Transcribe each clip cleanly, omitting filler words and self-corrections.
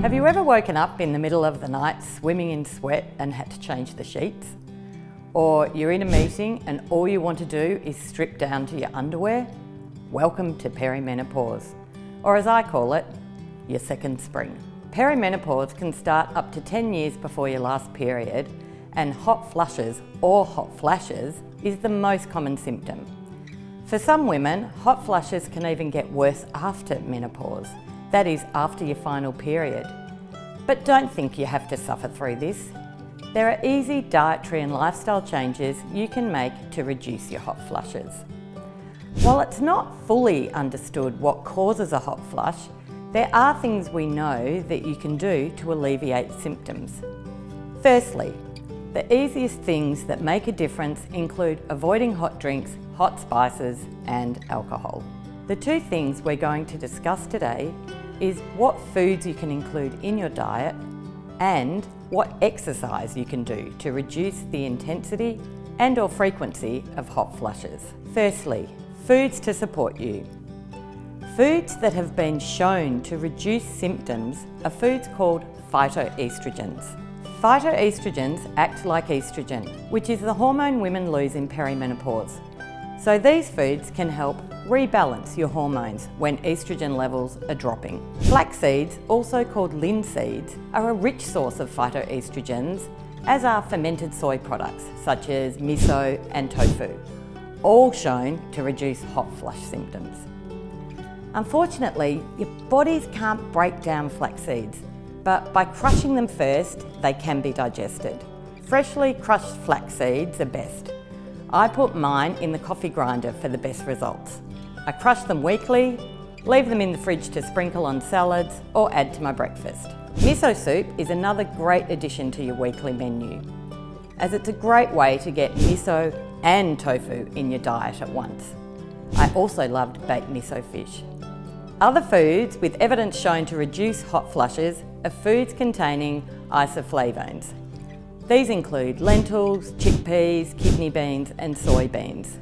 Have you ever woken up in the middle of the night swimming in sweat and had to change the sheets? Or you're in a meeting and all you want to do is strip down to your underwear? Welcome to perimenopause, or as I call it, your second spring. Perimenopause can start up to 10 years before your last period, and hot flushes or hot flashes is the most common symptom. For some women, hot flushes can even get worse after menopause, that is, after your final period. But don't think you have to suffer through this. There are easy dietary and lifestyle changes you can make to reduce your hot flushes. While it's not fully understood what causes a hot flush, there are things we know that you can do to alleviate symptoms. Firstly, the easiest things that make a difference include avoiding hot drinks, hot spices, and alcohol. The two things we're going to discuss today is what foods you can include in your diet and what exercise you can do to reduce the intensity and/or frequency of hot flushes. Firstly, foods to support you. Foods that have been shown to reduce symptoms are foods called phytoestrogens. Phytoestrogens act like estrogen, which is the hormone women lose in perimenopause. So these foods can help rebalance your hormones when estrogen levels are dropping. Flax seeds, also called linseeds, are a rich source of phytoestrogens, as are fermented soy products such as miso and tofu, all shown to reduce hot flush symptoms. Unfortunately, your bodies can't break down flax seeds, but by crushing them first, they can be digested. Freshly crushed flax seeds are best. I put mine in the coffee grinder for the best results. I crush them weekly, leave them in the fridge to sprinkle on salads or add to my breakfast. Miso soup is another great addition to your weekly menu, as it's a great way to get miso and tofu in your diet at once. I also loved baked miso fish. Other foods with evidence shown to reduce hot flushes are foods containing isoflavones. These include lentils, chickpeas, kidney beans and soybeans.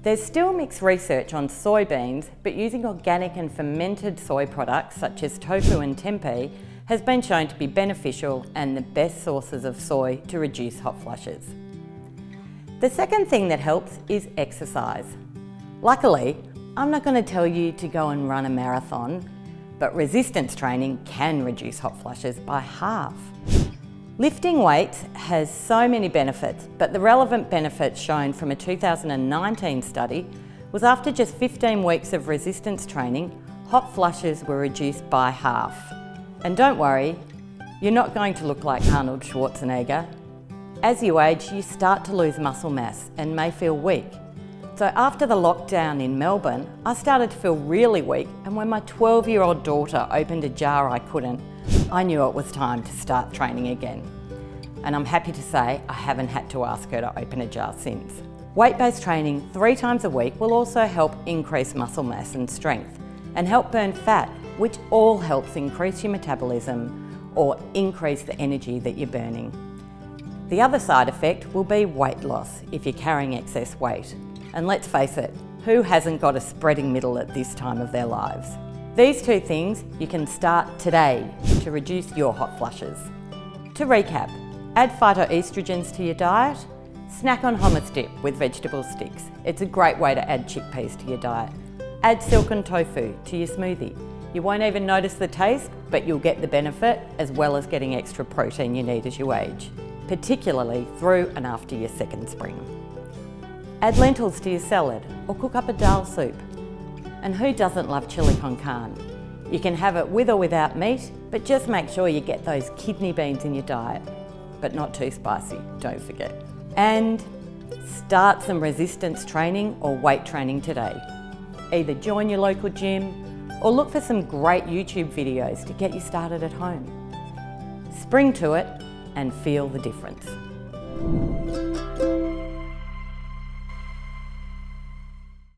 There's still mixed research on soybeans, but using organic and fermented soy products such as tofu and tempeh has been shown to be beneficial and the best sources of soy to reduce hot flushes. The second thing that helps is exercise. Luckily, I'm not going to tell you to go and run a marathon, but resistance training can reduce hot flushes by half. Lifting weights has so many benefits, but the relevant benefits shown from a 2019 study was after just 15 weeks of resistance training, hot flushes were reduced by half. And don't worry, you're not going to look like Arnold Schwarzenegger. As you age, you start to lose muscle mass and may feel weak. So after the lockdown in Melbourne, I started to feel really weak, and when my 12-year-old daughter opened a jar I couldn't, I knew it was time to start training again. And I'm happy to say I haven't had to ask her to open a jar since. Weight-based training 3 times a week will also help increase muscle mass and strength and help burn fat, which all helps increase your metabolism or increase the energy that you're burning. The other side effect will be weight loss if you're carrying excess weight. And let's face it, who hasn't got a spreading middle at this time of their lives? These two things you can start today to reduce your hot flushes. To recap, add phytoestrogens to your diet, snack on hummus dip with vegetable sticks. It's a great way to add chickpeas to your diet. Add silken tofu to your smoothie. You won't even notice the taste, but you'll get the benefit as well as getting extra protein you need as you age, particularly through and after your second spring. Add lentils to your salad or cook up a dal soup. And who doesn't love chili con carne? You can have it with or without meat, but just make sure you get those kidney beans in your diet, but not too spicy, don't forget. And start some resistance training or weight training today. Either join your local gym or look for some great YouTube videos to get you started at home. Spring to it and feel the difference.